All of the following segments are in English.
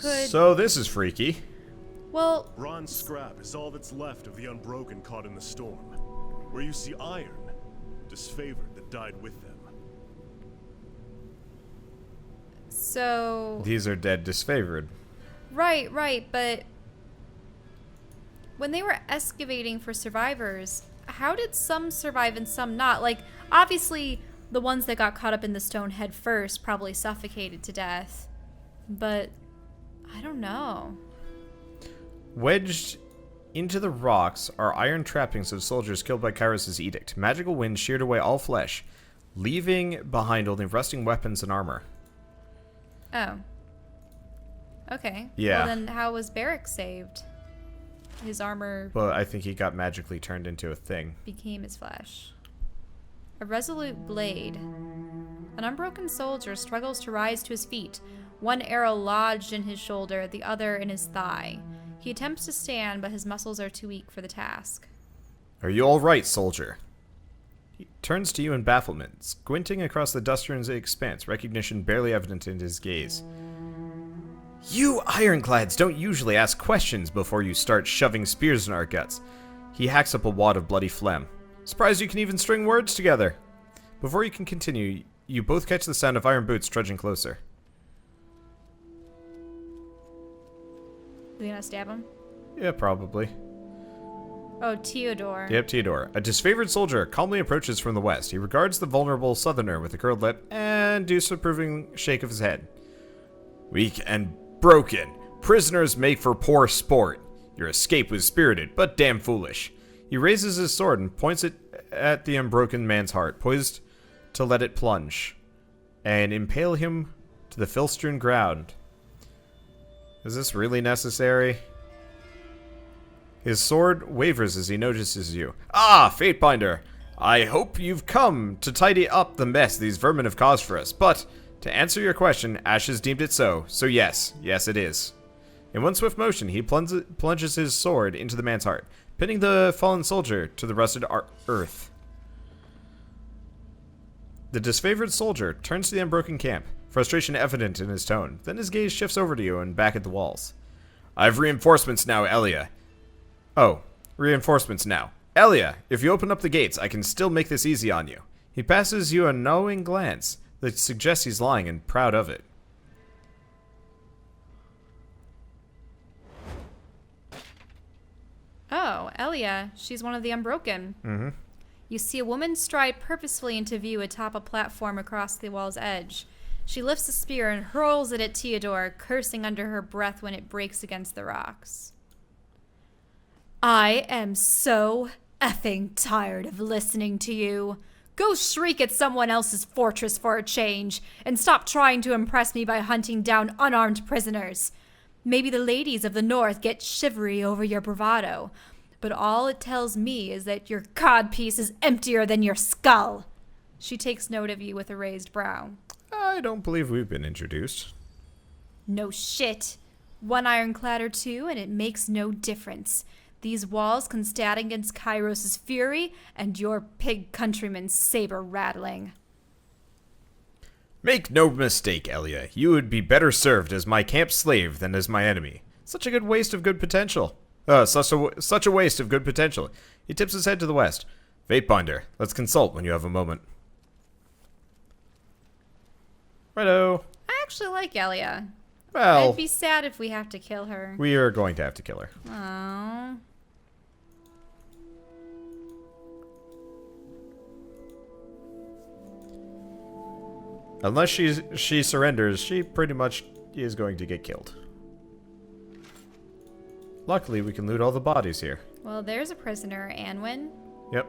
could... So this is freaky. Well... Bronze scrap is all that's left of the Unbroken caught in the storm. Where you see iron, disfavored that died with them. So... These are dead disfavored. Right, but... When they were excavating for survivors, how did some survive and some not? Like, obviously, the ones that got caught up in the stone head first probably suffocated to death. But, I don't know. Wedged into the rocks are iron trappings of soldiers killed by Kairos' edict. Magical wind sheared away all flesh, leaving behind only rusting weapons and armor. Oh. Okay. Yeah. Well, then how was Barrick saved? His armor... Well, I think he got magically turned into a thing. Became his flesh. A resolute blade. An unbroken soldier struggles to rise to his feet. One arrow lodged in his shoulder, the other in his thigh. He attempts to stand, but his muscles are too weak for the task. Are you all right, soldier? He turns to you in bafflement, squinting across the dust-strewn expanse, recognition barely evident in his gaze. You ironclads don't usually ask questions before you start shoving spears in our guts. He hacks up a wad of bloody phlegm. Surprised you can even string words together. Before you can continue, you both catch the sound of iron boots trudging closer. Are you gonna stab him? Yeah, probably. Oh, Teodor. Yep, Teodor. A disfavored soldier calmly approaches from the west. He regards the vulnerable southerner with a curled lip and disapproving shake of his head. Weak and broken. Prisoners make for poor sport. Your escape was spirited, but damn foolish. He raises his sword and points it at the unbroken man's heart, poised to let it plunge and impale him to the filth-strewn ground. Is this really necessary? His sword wavers as he notices you. Ah, Fatebinder! I hope you've come to tidy up the mess these vermin have caused for us, but to answer your question, Ash has deemed it so. So yes, it is. In one swift motion, he plunges his sword into the man's heart, pinning the fallen soldier to the rusted earth. The disfavored soldier turns to the unbroken camp, frustration evident in his tone. Then his gaze shifts over to you and back at the walls. I've reinforcements now, Elia. Oh, reinforcements now. Elia, if you open up the gates, I can still make this easy on you. He passes you a knowing glance that suggests he's lying and proud of it. Oh, Elia. She's one of the Unbroken. Mm-hmm. You see a woman stride purposefully into view atop a platform across the wall's edge. She lifts a spear and hurls it at Teodor, cursing under her breath when it breaks against the rocks. I am so effing tired of listening to you. Go shriek at someone else's fortress for a change, and stop trying to impress me by hunting down unarmed prisoners. Maybe the ladies of the north get shivery over your bravado, but all it tells me is that your codpiece is emptier than your skull. She takes note of you with a raised brow. I don't believe we've been introduced. No shit. One ironclad or two, and it makes no difference. These walls can stand against Kairos' fury and your pig countryman's saber rattling. Make no mistake, Elia. You would be better served as my camp slave than as my enemy. Such a good waste of good potential. Such a waste of good potential. He tips his head to the west. Fatebinder, let's consult when you have a moment. Righto. I actually like Elia. Well, I'd be sad if we have to kill her. we are going to have to kill her. Aww. Unless she surrenders, she pretty much is going to get killed. Luckily, we can loot all the bodies here. Well, there's a prisoner, Anwin. Yep.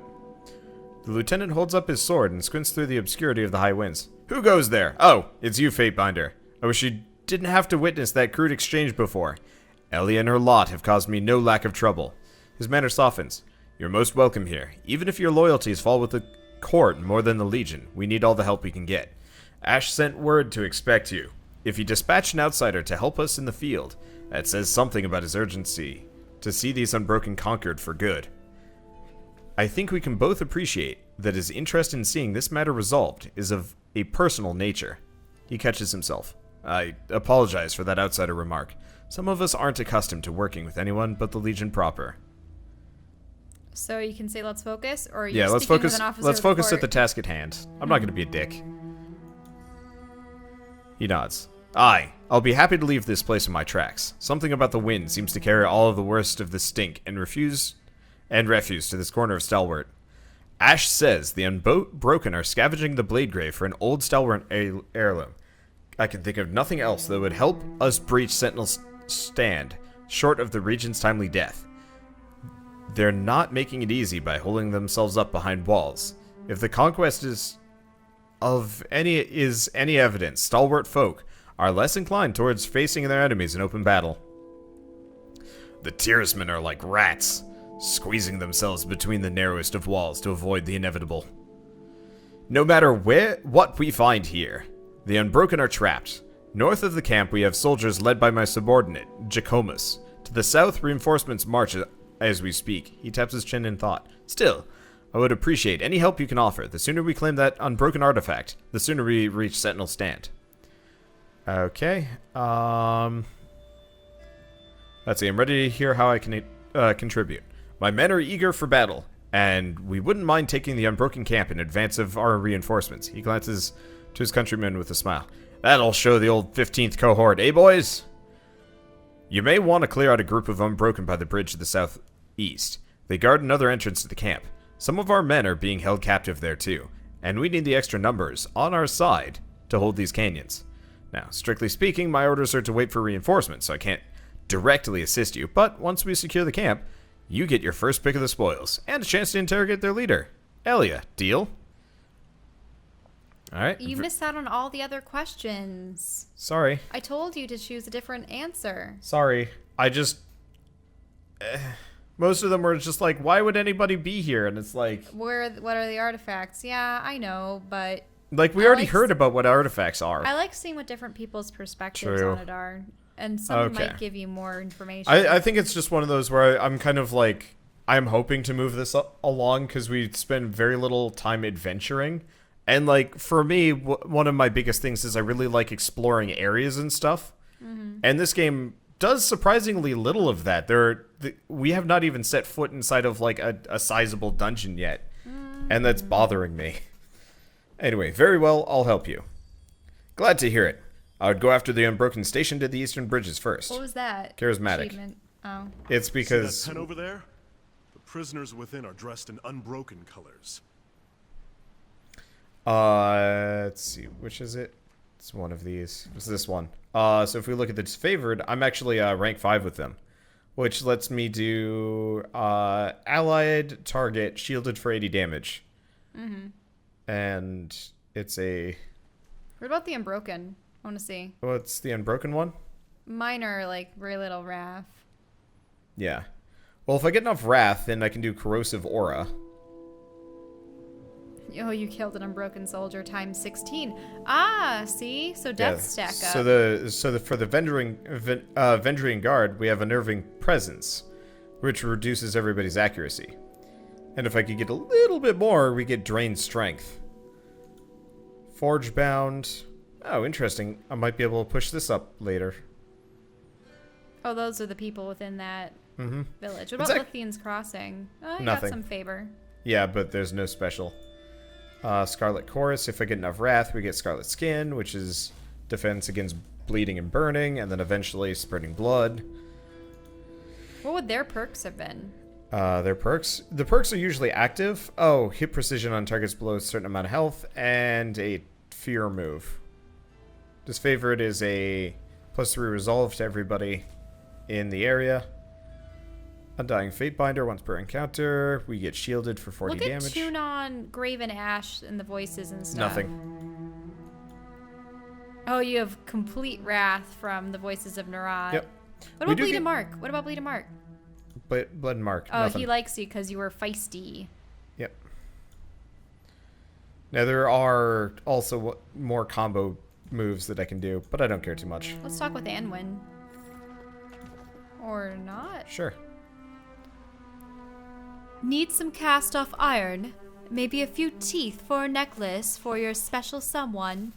The lieutenant holds up his sword and squints through the obscurity of the high winds. Who goes there? Oh, it's you, Fatebinder. I wish you didn't have to witness that crude exchange before. Elia and her lot have caused me no lack of trouble. His manner softens. You're most welcome here. Even if your loyalties fall with the court more than the Legion, we need all the help we can get. Ash sent word to expect you. If he dispatched an outsider to help us in the field, that says something about his urgency to see these Unbroken conquered for good. I think we can both appreciate that his interest in seeing this matter resolved is of a personal nature. He catches himself. I apologize for that outsider remark. Some of us aren't accustomed to working with anyone but the Legion proper. So you can say let's focus, or Yeah, let's focus. Let's focus at the task at hand. I'm not going to be a dick. He nods. Aye, I'll be happy to leave this place in my tracks. Something about the wind seems to carry all of the worst of the stink and refuse to this corner of Stalwart. Ash says the Unbroken are scavenging the Blade Grave for an old Stalwart heirloom. I can think of nothing else that would help us breach Sentinel's stand, short of the Regent's timely death. They're not making it easy by holding themselves up behind walls. If the conquest is any evidence, stalwart folk are less inclined towards facing their enemies in open battle. The Tiersmen are like rats, squeezing themselves between the narrowest of walls to avoid the inevitable. No matter what we find here, the Unbroken are trapped. North of the camp we have soldiers led by my subordinate, Jacomus. To the south, reinforcements march as we speak. He taps his chin in thought. Still, I would appreciate any help you can offer. The sooner we claim that Unbroken artifact, the sooner we reach Sentinel's stand. Okay. Let's see. I'm ready to hear how I can contribute. My men are eager for battle, and we wouldn't mind taking the Unbroken camp in advance of our reinforcements. He glances to his countrymen with a smile. That'll show the old 15th cohort, eh, boys? You may want to clear out a group of Unbroken by the bridge to the southeast. They guard another entrance to the camp. Some of our men are being held captive there too, and we need the extra numbers on our side to hold these canyons. Now, strictly speaking, my orders are to wait for reinforcements, so I can't directly assist you, but once we secure the camp, you get your first pick of the spoils, and a chance to interrogate their leader. Elia, deal? Alright. You missed out on all the other questions. Sorry. I told you to choose a different answer. Sorry. I just... most of them were just like, why would anybody be here? And it's like... What are the artifacts? Yeah, I know, but... Like, we already heard about what artifacts are. I like seeing what different people's perspectives on it are. And some might give you more information. I think it's just one of those where I'm kind of like... I'm hoping to move this along because we spend very little time adventuring. And, like, for me, one of my biggest things is I really like exploring areas and stuff. Mm-hmm. And this game does surprisingly little of that. We have not even set foot inside of, like, a sizable dungeon yet. Mm-hmm. And that's bothering me. Anyway, very well, I'll help you. Glad to hear it. I would go after the Unbroken station to the eastern bridges first. What was that? Charismatic. Achievement. Oh. It's because... See that tent over there? The prisoners within are dressed in Unbroken colors. Let's see, which is it? It's one of these. It's this one. So if we look at the disfavored, I'm actually rank 5 with them, which lets me do allied target shielded for 80 damage. Mm-hmm. And it's a... What about the Unbroken? I want to see. What's the Unbroken one? Mine are like very little wrath. Yeah. Well, if I get enough wrath, then I can do corrosive aura. Oh, you killed an Unbroken soldier times 16. Ah, see? So deaths stack up. So for the Vendrian Guard, we have Unnerving Presence, which reduces everybody's accuracy. And if I could get a little bit more, we get Drained Strength. Forge Bound. Oh, interesting. I might be able to push this up later. Oh, those are the people within that village. What about Lithian's Crossing? Oh, you Nothing. got some favor. Yeah, but there's no special. Scarlet Chorus, if I get enough wrath, we get Scarlet Skin, which is defense against bleeding and burning, and then eventually spreading blood. What would their perks have been? Their perks? The perks are usually active. Oh, hit precision on targets below a certain amount of health, and a fear move. Disfavored is a +3 resolve to everybody in the area. Undying Fatebinder once per encounter. We get shielded for 40 damage. Look at tune on Graven Ash and the voices and stuff. Nothing. Oh, you have complete wrath from the voices of Narad. Yep. What about Bleed and Mark? What about Bleed and Mark? Blood and Mark. Oh, nothing. He likes you because you were feisty. Yep. Now there are also more combo moves that I can do, but I don't care too much. Let's talk with Anwin. Or not? Sure. Need some cast-off iron? Maybe a few teeth for a necklace for your special someone?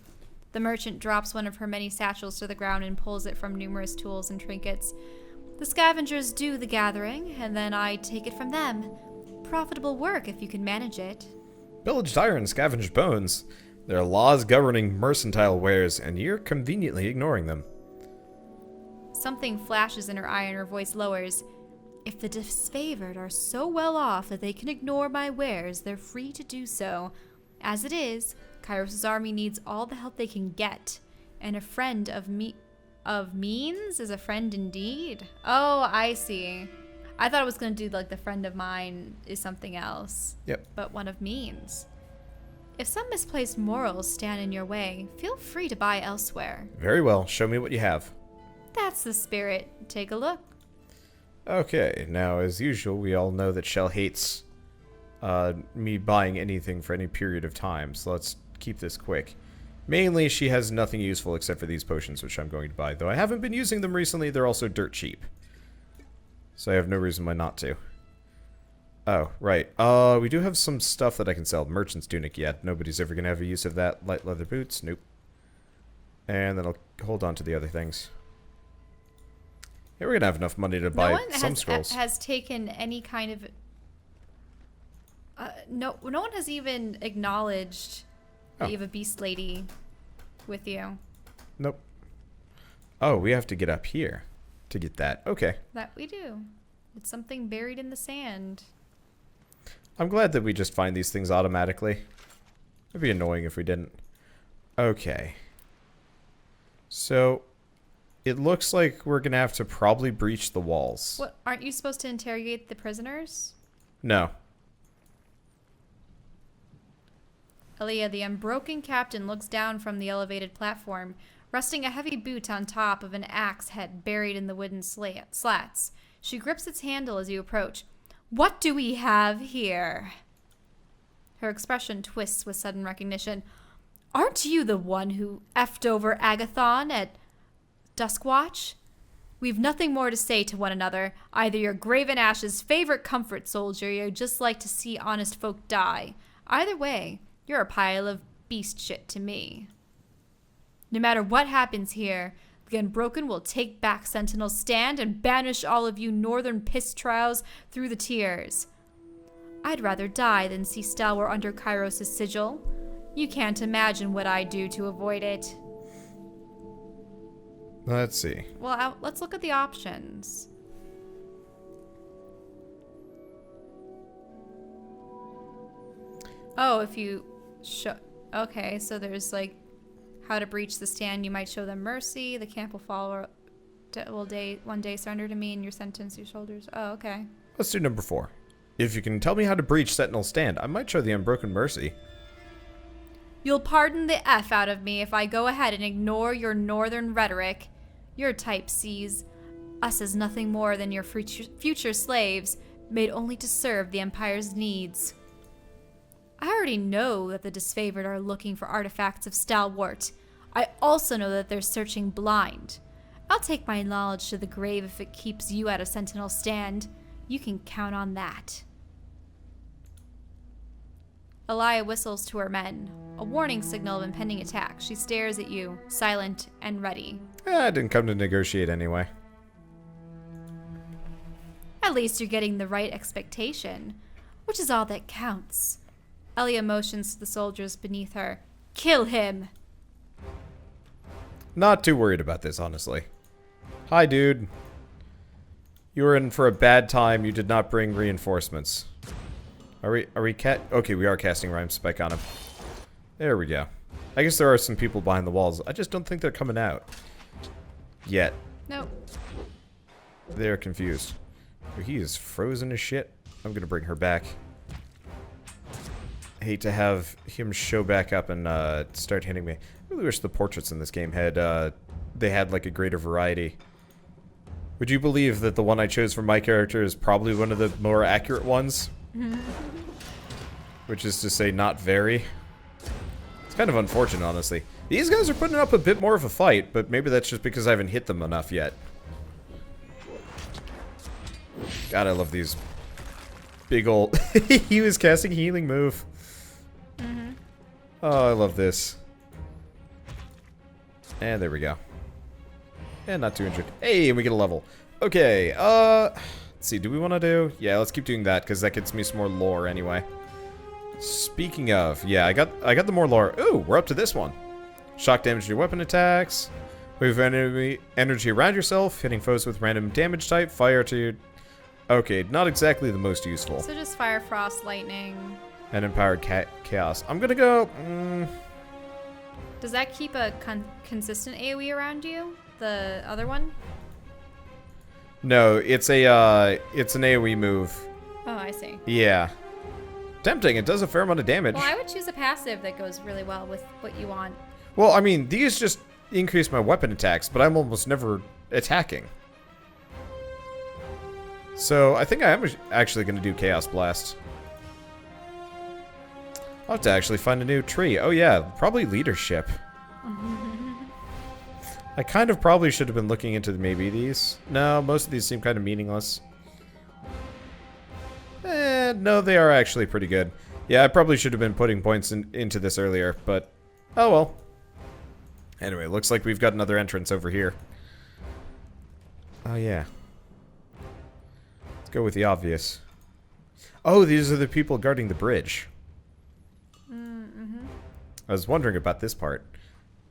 The merchant drops one of her many satchels to the ground and pulls it from numerous tools and trinkets. The scavengers do the gathering, and then I take it from them. Profitable work if you can manage it. Pillaged iron, scavenged bones. There are laws governing mercantile wares, and you're conveniently ignoring them. Something flashes in her eye and her voice lowers. If the disfavored are so well off that they can ignore my wares, they're free to do so. As it is, Kairos' army needs all the help they can get, and a friend of means is a friend indeed. Oh, I see. I thought it was going to do like the friend of mine is something else. Yep. But one of means. If some misplaced morals stand in your way, feel free to buy elsewhere. Very well. Show me what you have. That's the spirit. Take a look. Okay, now as usual, we all know that Shell hates me buying anything for any period of time, so let's keep this quick. Mainly, she has nothing useful except for these potions, which I'm going to buy. Though I haven't been using them recently, they're also dirt cheap. So I have no reason why not to. Oh, right. We do have some stuff that I can sell. Merchant's Tunic yet. Nobody's ever going to have a use of that. Light leather boots? Nope. And then I'll hold on to the other things. Yeah, we're going to have enough money to buy some scrolls. No one has taken any kind of... no one has even acknowledged that you have a beast lady with you. Nope. Oh, we have to get up here to get that. Okay. That we do. It's something buried in the sand. I'm glad that we just find these things automatically. It'd be annoying if we didn't. Okay. So, it looks like we're going to have to probably breach the walls. What? Aren't you supposed to interrogate the prisoners? No. Elia, the Unbroken Captain, looks down from the elevated platform, resting a heavy boot on top of an axe head buried in the wooden slats. She grips its handle as you approach. What do we have here? Her expression twists with sudden recognition. Aren't you the one who effed over Agathon at Duskwatch? We've nothing more to say to one another. Either you're Graven Ash's favorite comfort soldier, or you just like to see honest folk die. Either way, you're a pile of beast shit to me. No matter what happens here, the Unbroken will take back Sentinel's stand and banish all of you northern piss-troughs through the tears. I'd rather die than see Stalwart under Kairos' sigil. You can't imagine what I'd do to avoid it. Let's see. Well, let's look at the options. Oh, if you show... Okay, so there's like how to breach the stand. You might show them mercy. The camp will follow. One day surrender to me and your sentence, your shoulders. Oh, okay. Let's do number 4. If you can tell me how to breach Sentinel's stand, I might show the Unbroken mercy. You'll pardon the F out of me if I go ahead and ignore your northern rhetoric. Your type sees us as nothing more than your future slaves, made only to serve the Empire's needs. I already know that the disfavored are looking for artifacts of Stalwart. I also know that they're searching blind. I'll take my knowledge to the grave if it keeps you at a Sentinel stand. You can count on that. Elia whistles to her men, a warning signal of impending attack. She stares at you, silent and ready. I didn't come to negotiate anyway. At least you're getting the right expectation, which is all that counts. Elia motions to the soldiers beneath her. Kill him! Not too worried about this, honestly. Hi, dude. You were in for a bad time. You did not bring reinforcements. Are we okay, we are casting Rhyme Spike on him. There we go. I guess there are some people behind the walls. I just don't think they're coming out. Yet. Nope. They're confused. He is frozen as shit. I'm gonna bring her back. I hate to have him show back up and start hitting me. I really wish the portraits in this game had they had like a greater variety. Would you believe that the one I chose for my character is probably one of the more accurate ones? Which is to say, not very. It's kind of unfortunate, honestly. These guys are putting up a bit more of a fight, but maybe that's just because I haven't hit them enough yet. God, I love these big old... He was casting healing move. Oh, I love this. And there we go. And not too injured. Hey, and we get a level. Okay, let's see, do we want to do... Yeah, let's keep doing that, because that gets me some more lore anyway. Speaking of, yeah, I got the more lore. Ooh, we're up to this one. Shock damage to your weapon attacks. Move enemy energy around yourself, hitting foes with random damage type. Fire to your... Okay, not exactly the most useful. So just fire, frost, lightning. And empowered chaos. I'm gonna go... Does that keep a consistent AoE around you? The other one? No, it's an AoE move. Oh, I see. Yeah. Tempting, it does a fair amount of damage. Well, I would choose a passive that goes really well with what you want. Well, I mean, these just increase my weapon attacks, but I'm almost never attacking. So, I think I am actually going to do Chaos Blast. I'll have to actually find a new tree. Oh yeah, probably leadership. I kind of probably should have been looking into maybe these. No, most of these seem kind of meaningless. No, they are actually pretty good. Yeah, I probably should have been putting points into this earlier, but oh well. Anyway, looks like we've got another entrance over here. Oh yeah. Let's go with the obvious. Oh, these are the people guarding the bridge. I was wondering about this part.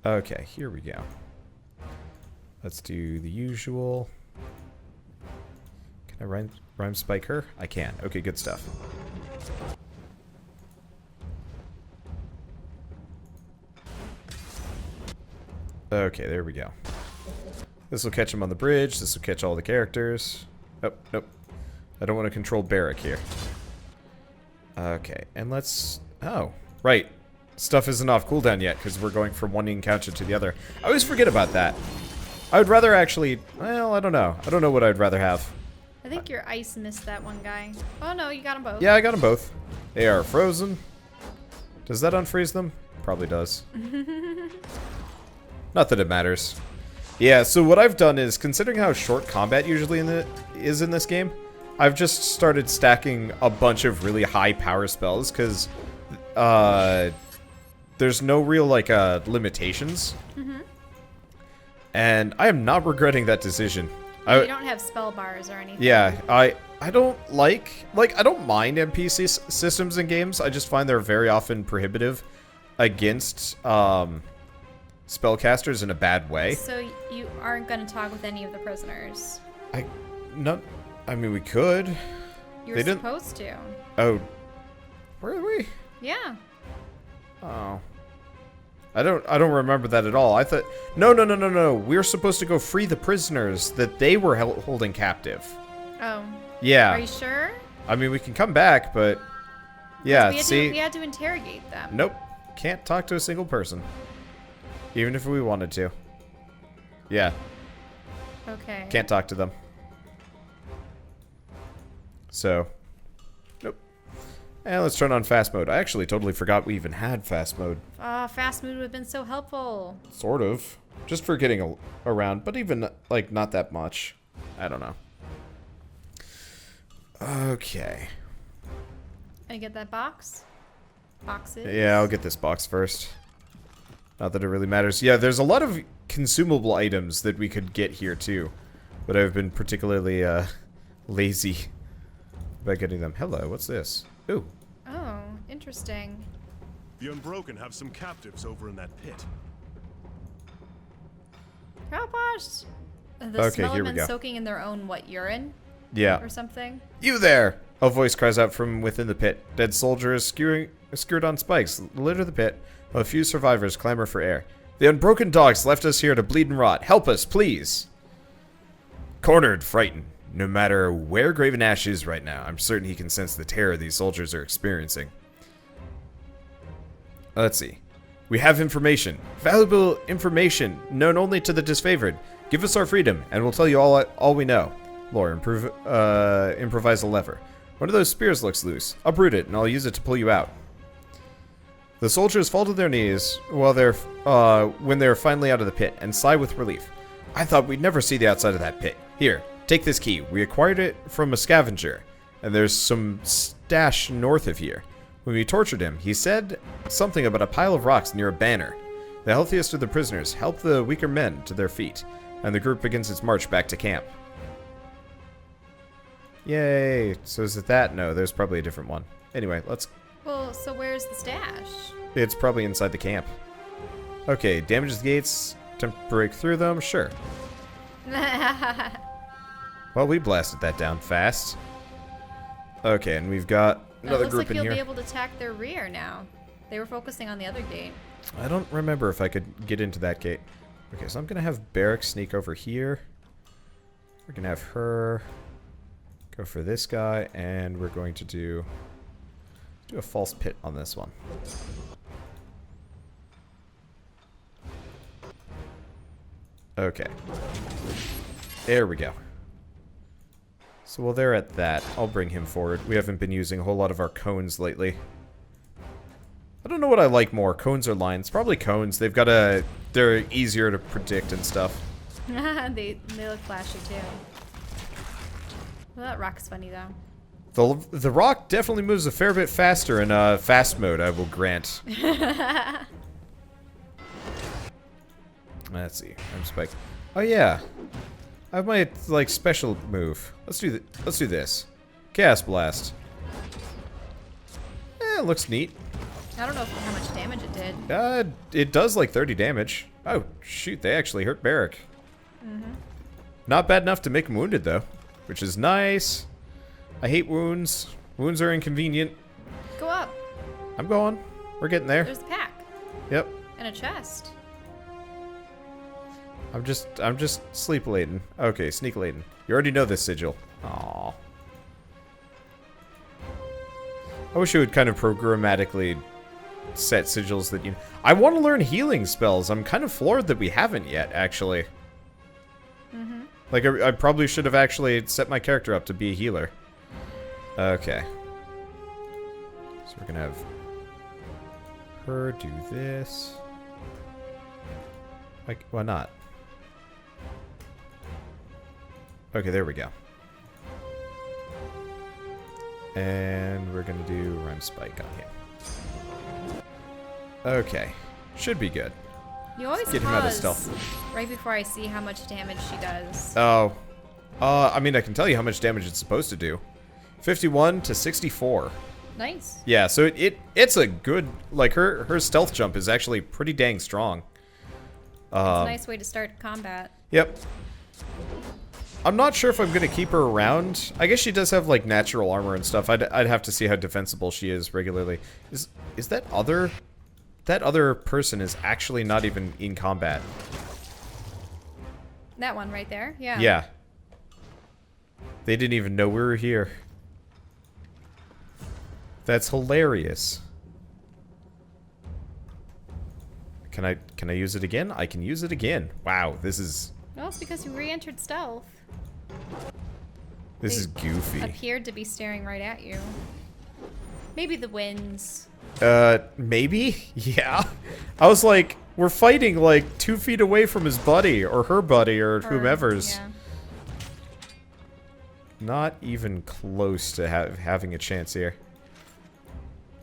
Okay, here we go. Let's do the usual. Can I rhyme spike her? I can. Okay, good stuff. Okay, there we go. This will catch him on the bridge. This will catch all the characters. Oh, nope. I don't want to control Barrack here. Okay, and let's... Oh, right. Stuff isn't off cooldown yet, because we're going from one encounter to the other. I always forget about that. I would rather actually... Well, I don't know. I don't know what I'd rather have. I think your ice missed that one guy. Oh no, you got them both. Yeah, I got them both. They are frozen. Does that unfreeze them? Probably does. Not that it matters. Yeah, so what I've done is, considering how short combat usually is in this game, I've just started stacking a bunch of really high power spells, because there's no real, like, limitations. And I am not regretting that decision. You don't have spell bars or anything. Yeah, I don't like, I don't mind NPC systems in games. I just find they're very often prohibitive against spellcasters in a bad way. So you aren't going to talk with any of the prisoners? I mean, we could. You're supposed to. Oh. Were we? Yeah. Oh. I don't remember that at all. I thought... No. We're supposed to go free the prisoners that they were holding captive. Oh. Yeah. Are you sure? I mean, we can come back, but... Yeah, we had to interrogate them. Nope. Can't talk to a single person. Even if we wanted to. Yeah. Okay. Can't talk to them. So... Nope. And let's turn on fast mode. I actually totally forgot we even had fast mode. Fast mode would have been so helpful. Sort of. Just for getting around, but even, like, not that much. I don't know. Okay. I get that box? Boxes? Yeah, I'll get this box first. Not that it really matters. Yeah, there's a lot of consumable items that we could get here, too. But I've been particularly, lazy about getting them. Hello, what's this? Ooh. Oh, interesting. The Unbroken have some captives over in that pit. Help us! The Okay, smell here of we men go. soaking in their own, urine? Yeah. Or something? You there! A voice cries out from within the pit. Dead soldier is skewered on spikes. Litter the pit, while a few survivors clamor for air. The Unbroken dogs left us here to bleed and rot. Help us, please! Cornered, frightened. No matter where Graven Ash is right now, I'm certain he can sense the terror these soldiers are experiencing. Let's see. We have information. Valuable information known only to the disfavored. Give us our freedom, and we'll tell you all we know. Lore, improvise a lever. One of those spears looks loose. Uproot it, and I'll use it to pull you out. The soldiers fall to their knees while when they're finally out of the pit, and sigh with relief. I thought we'd never see the outside of that pit. Here, take this key. We acquired it from a scavenger, and there's some stash north of here. When we tortured him, he said something about a pile of rocks near a banner. The healthiest of the prisoners help the weaker men to their feet, and the group begins its march back to camp. Yay! So is it that? No, there's probably a different one. Anyway, let's... Well, so where's the stash? It's probably inside the camp. Okay, damages the gates, attempt to break through them, sure. Well, we blasted that down fast. Okay, and we've got another group in here. Looks like you'll be able to attack their rear now. They were focusing on the other gate. I don't remember if I could get into that gate. Okay, so I'm going to have Barrack sneak over here. We're going to have her go for this guy, and we're going to do a false pit on this one. Okay. There we go. So while they're at that, I'll bring him forward. We haven't been using a whole lot of our cones lately. I don't know what I like more, cones or lines. Probably cones. They've got a... They're easier to predict and stuff. they look flashy too. Well, that rock's funny though. The rock definitely moves a fair bit faster in fast mode, I will grant. Let's see. I'm spike. Oh yeah. I have my like special move. Let's do this. Chaos Blast. It looks neat. I don't know how much damage it did. It does like 30 damage. Oh, shoot, they actually hurt Barrack. Not bad enough to make him wounded, though, which is nice. I hate wounds. Wounds are inconvenient. Go up. I'm going. We're getting there. There's a pack. Yep. And a chest. I'm just sleep laden. Okay, sneak laden. You already know this sigil. Aww. I wish it would kind of programmatically set sigils that you... I want to learn healing spells. I'm kind of floored that we haven't yet, actually. Like, I probably should have actually set my character up to be a healer. Okay. So we're gonna have her do this. Like, why not? Okay, there we go. And we're gonna do Rhyme Spike on him. Okay. Should be good. You always Get him out of stealth. right before I see how much damage she does. Oh. I mean, I can tell you how much damage it's supposed to do. 51 to 64. Nice. Yeah, so it's a good... Like, her stealth jump is actually pretty dang strong. It's a nice way to start combat. Yep. I'm not sure if I'm going to keep her around. I guess she does have, like, natural armor and stuff. I'd have to see how defensible she is regularly. Is that other... That other person is actually not even in combat. That one right there? Yeah. Yeah. They didn't even know we were here. That's hilarious. Can I use it again? I can use it again. Wow, this is... Well, it's because you re-entered stealth. This is goofy. Appeared to be staring right at you. Maybe the winds. Maybe? Yeah. I was like, we're fighting like 2 feet away from his buddy, or her buddy, or whomever's. Yeah. Not even close to having a chance here.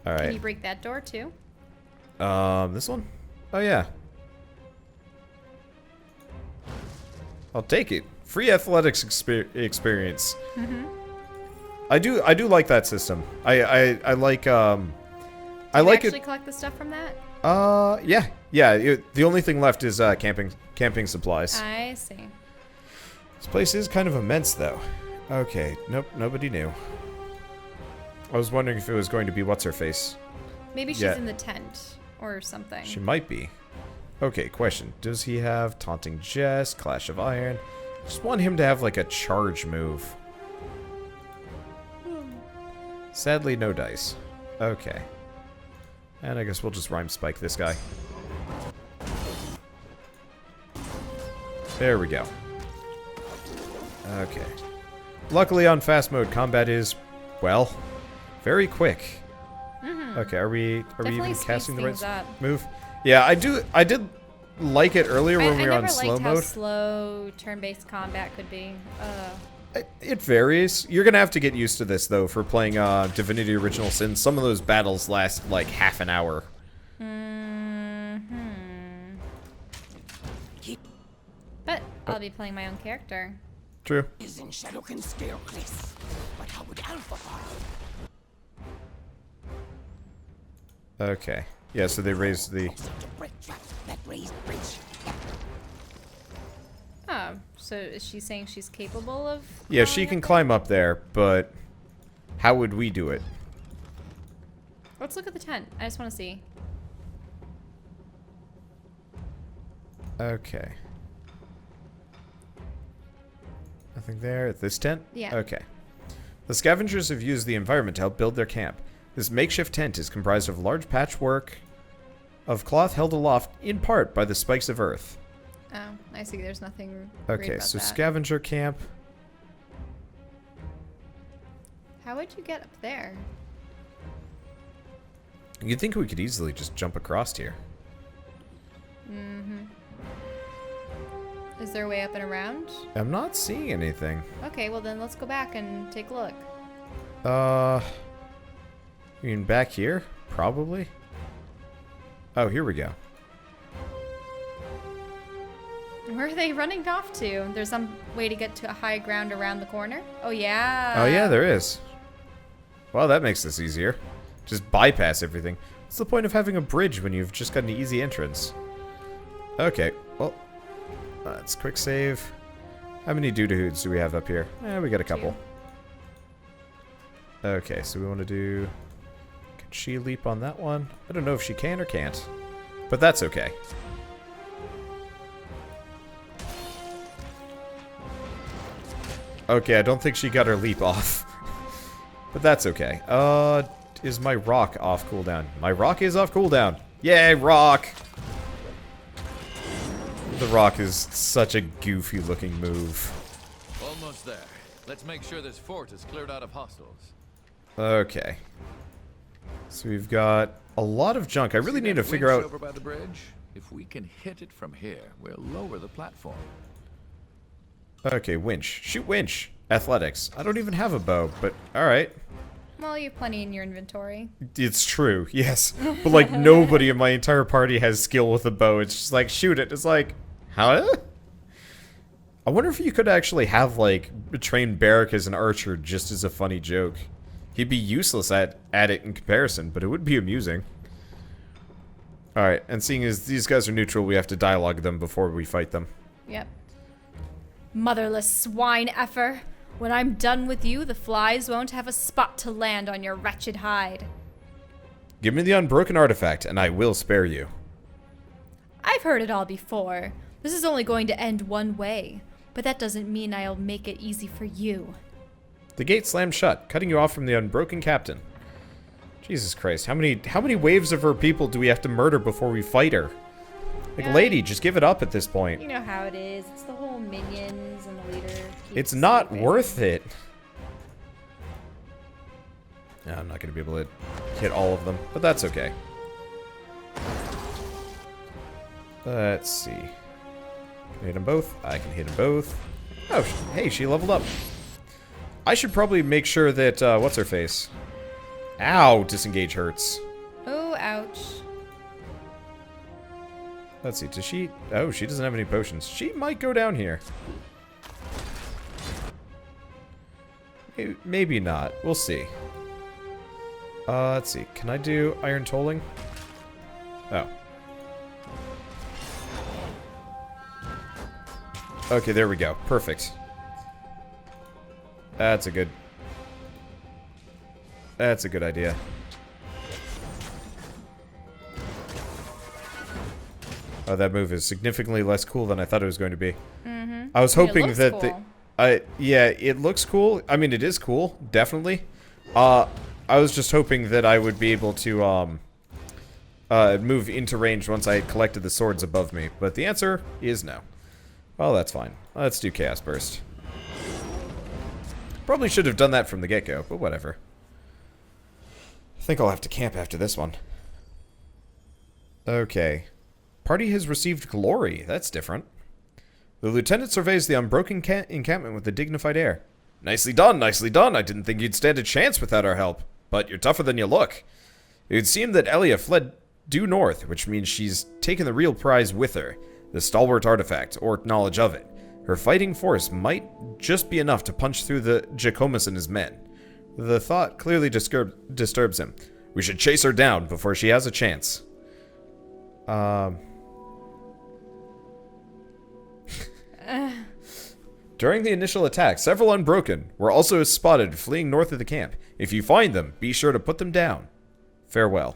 Alright. Can you break that door too? This one? Oh yeah. I'll take it. Free athletics experience. I do like that system. I like I like actually collect the stuff from that? Yeah. The only thing left is camping supplies. I see. This place is kind of immense, though. Okay. Nope. Nobody knew. I was wondering if it was going to be what's her face. Maybe she's in the tent or something. She might be. Okay. Question: does he have taunting jest, clash of iron? Just want him to have like a charge move. Sadly, no dice. Okay. And I guess we'll just Rhyme Spike this guy. There we go. Okay. Luckily on fast mode, combat is, well, very quick. Okay, are we even casting the right move? Yeah, I did like it earlier when we were on slow mode. I never liked how slow turn-based combat could be. It varies. You're gonna have to get used to this though for playing Divinity Original Sin. Some of those battles last like half an hour. be playing my own character. True. Okay. Yeah, so they raised the... Oh, so is she saying she's capable of... Yeah, she can climb up there, but how would we do it? Let's look at the tent. I just want to see. Okay. Nothing there. This tent? Yeah. Okay. The Scavengers have used the environment to help build their camp. This makeshift tent is comprised of large patchwork of cloth held aloft in part by the spikes of earth. Oh, I see. There's nothing great Okay, about so that. Scavenger camp. How would you get up there? You'd think we could easily just jump across here. Mm-hmm. Is there a way up and around? I'm not seeing anything. Okay, well then let's go back and take a look. You mean back here? Probably. Oh, here we go. Where are they running off to? There's some way to get to a high ground around the corner? Oh, yeah. Oh, yeah, there is. Well, that makes this easier. Just bypass everything. What's the point of having a bridge when you've just got an easy entrance? Okay, well, let's quick save. How many doo-doo-hoods do we have up here? We got a couple. 2. Okay, so we want to do... Can she leap on that one? I don't know if she can or can't. But that's okay. Okay, I don't think she got her leap off. But that's okay. Is my rock off cooldown? My rock is off cooldown. Yay, rock! The rock is such a goofy looking move. Almost there. Let's make sure this fort is cleared out of hostiles. Okay. So we've got a lot of junk. I really need to figure out... over by the bridge? If we can hit it from here, we'll lower the platform. Okay, winch. Shoot winch. Athletics. I don't even have a bow, but alright. Well, you have plenty in your inventory. It's true, yes. But like nobody in my entire party has skill with a bow. It's just like, shoot it. It's like, huh? I wonder if you could actually have like train Barrack as an archer just as a funny joke. He'd be useless at it in comparison, but it would be amusing. Alright, and seeing as these guys are neutral, we have to dialogue them before we fight them. Yep. Motherless swine effer. When I'm done with you, the flies won't have a spot to land on your wretched hide. Give me the unbroken artifact, and I will spare you. I've heard it all before. This is only going to end one way, but that doesn't mean I'll make it easy for you. The gate slammed shut, cutting you off from the Unbroken Captain. Jesus Christ, how many waves of her people do we have to murder before we fight her? Like, Yeah. lady, just give it up at this point. You know how it is. It's the whole minions and the leader. It's not worth it. No, I'm not going to be able to hit all of them, but that's okay. Let's see. Can I hit them both? I can hit them both. Oh, hey, she leveled up. I should probably make sure that, what's her face? Ow, disengage hurts. Oh, ouch. Let's see, does she... Oh, she doesn't have any potions. She might go down here. Maybe not. We'll see. Let's see. Can I do iron tolling? Oh. Okay, there we go. Perfect. That's a good idea. Oh, that move is significantly less cool than I thought it was going to be. Mm-hmm. I was hoping looks that cool. yeah, it looks cool. I mean, it is cool, definitely. I was just hoping that I would be able to move into range once I had collected the swords above me, but the answer is no. Well, that's fine. Let's do Chaos Burst. Probably should have done that from the get-go, but whatever. I think I'll have to camp after this one. Okay. Party has received glory. That's different. The lieutenant surveys the unbroken encampment with a dignified air. Nicely done, nicely done. I didn't think you'd stand a chance without our help, but you're tougher than you look. It would seem that Elia fled due north, which means she's taken the real prize with her, the stalwart artifact, or knowledge of it. Her fighting force might just be enough to punch through the Jacobus and his men. The thought clearly disturbs him. We should chase her down before she has a chance. During the initial attack, several Unbroken were also spotted fleeing north of the camp. If you find them, be sure to put them down. Farewell.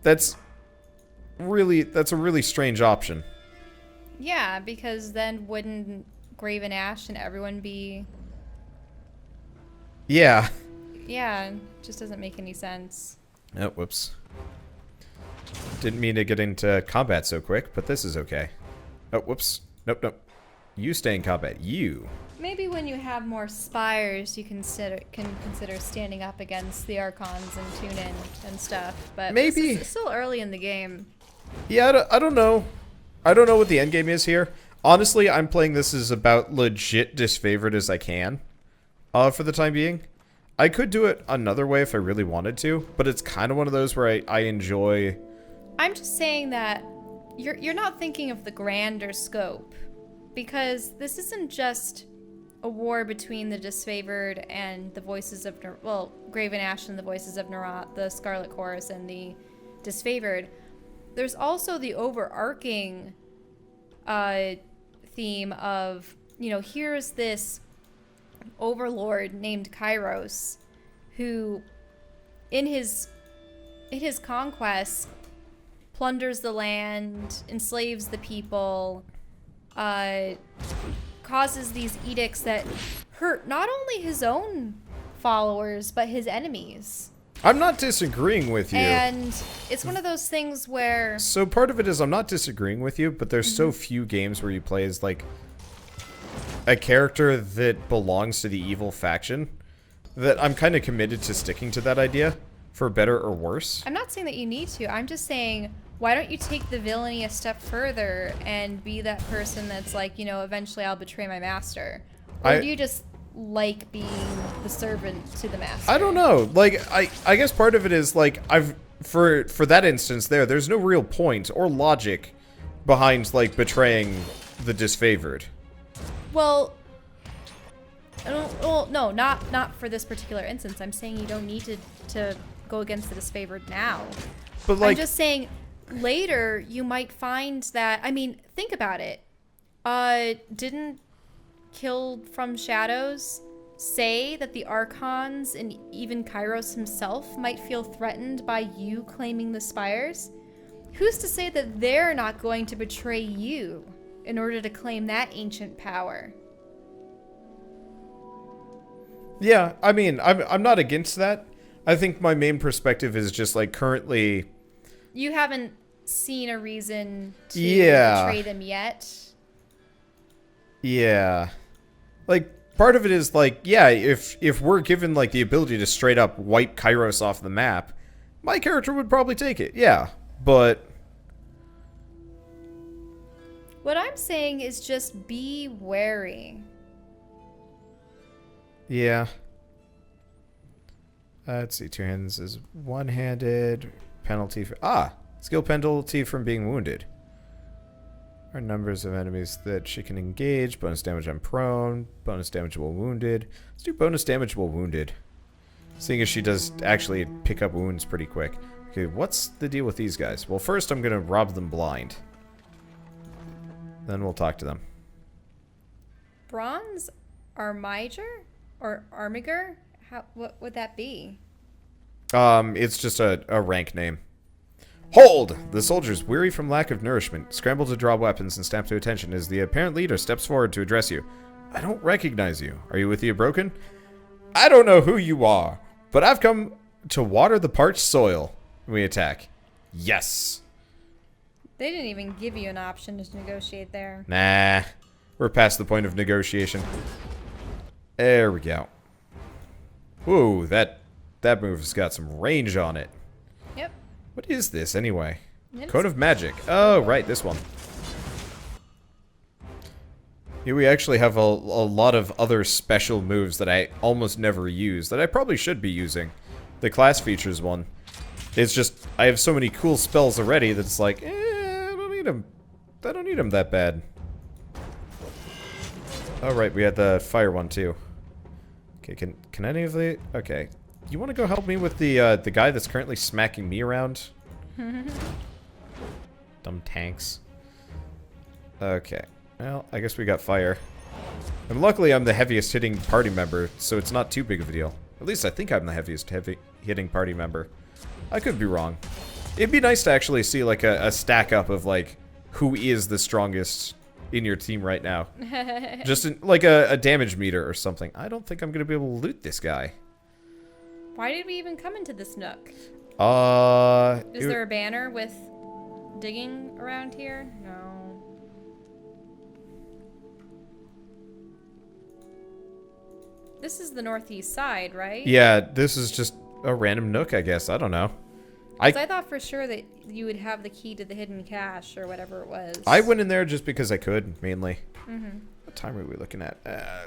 That's a really strange option. Yeah, because then wouldn't Graven Ash and everyone be... Yeah. Yeah, just doesn't make any sense. Oh, whoops. Didn't mean to get into combat so quick, but this is okay. Oh, whoops. Nope. You stay in combat. You. Maybe when you have more spires, you can consider standing up against the Archons and tune in and stuff. But maybe it's still early in the game. Yeah, I don't know. I don't know what the end game is here. Honestly, I'm playing this as about legit disfavored as I can. For the time being. I could do it another way if I really wanted to, but it's kind of one of those where I enjoy... I'm just saying that you're not thinking of the grander scope. Because this isn't just a war between the disfavored and the voices of... Well, Graven Ash and the voices of Nerat, the Scarlet Chorus, and the disfavored. There's also the overarching theme of, you know, here's this overlord named Kairos who, in his conquest, plunders the land, enslaves the people, causes these edicts that hurt not only his own followers, but his enemies. I'm not disagreeing with you. And it's one of those things where... So part of it is I'm not disagreeing with you, but there's so few games where you play as, like, a character that belongs to the evil faction that I'm kind of committed to sticking to that idea, for better or worse. I'm not saying that you need to. I'm just saying, why don't you take the villainy a step further and be that person that's like, you know, eventually I'll betray my master? Or do you just like being the servant to the master? I don't know. Like, I guess part of it is, like, for that instance there's no real point or logic behind, like, betraying the disfavored. Well, no, not for this particular instance. I'm saying you don't need to go against the disfavored now. But, like, I'm just saying later you might find that, I mean, think about it. Didn't Killed from Shadows say that the Archons and even Kairos himself might feel threatened by you claiming the spires? Who's to say that they're not going to betray you in order to claim that ancient power? Yeah, I mean, I'm not against that. I think my main perspective is just, like, currently... You haven't seen a reason to betray them yet? Yeah. Like, part of it is, like, yeah, if we're given, like, the ability to straight up wipe Kairos off the map, my character would probably take it, yeah. But... What I'm saying is just be wary. Yeah. Let's see, two hands is one-handed. Penalty for... skill penalty from being wounded. Are numbers of enemies that she can engage. Bonus damage on prone. Bonus damage while wounded. Let's do bonus damage while wounded. Seeing as she does actually pick up wounds pretty quick. Okay, what's the deal with these guys? Well, first I'm going to rob them blind. Then we'll talk to them. Bronze Armiger? Or Armiger? What would that be? It's just a rank name. Hold! The soldiers, weary from lack of nourishment, scramble to draw weapons and snap to attention as the apparent leader steps forward to address you. I don't recognize you. Are you with the Unbroken? I don't know who you are, but I've come to water the parched soil. We attack. Yes. They didn't even give you an option to negotiate there. Nah. We're past the point of negotiation. There we go. Whoa, that move's got some range on it. Yep. What is this, anyway? Cone of Magic. Oh, right, this one. Here we actually have a lot of other special moves that I almost never use, that I probably should be using. The class features one. It's just, I have so many cool spells already that it's like, I don't need them. I don't need them that bad. Oh, right, we had the fire one, too. Okay, can any of the... Okay. You want to go help me with the guy that's currently smacking me around? Dumb tanks. Okay. Well, I guess we got fire. And luckily I'm the heaviest hitting party member, so it's not too big of a deal. At least I think I'm the heaviest hitting party member. I could be wrong. It'd be nice to actually see like a stack up of like who is the strongest in your team right now. Just like a damage meter or something. I don't think I'm going to be able to loot this guy. Why did we even come into this nook? Is there a banner with digging around here? No. This is the northeast side, right? Yeah, this is just a random nook, I guess. I don't know. I thought for sure that you would have the key to the hidden cache or whatever it was. I went in there just because I could, mainly. Mm-hmm. What time are we looking at?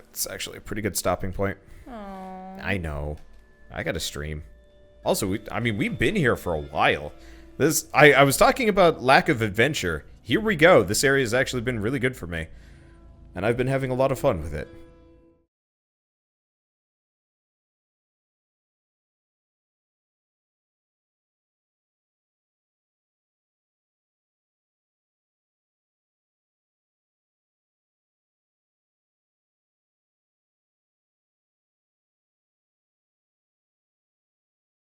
It's actually a pretty good stopping point. Aww. I know. I got to stream. Also, we've been here for a while. I was talking about lack of adventure. Here we go. This area has actually been really good for me. And I've been having a lot of fun with it.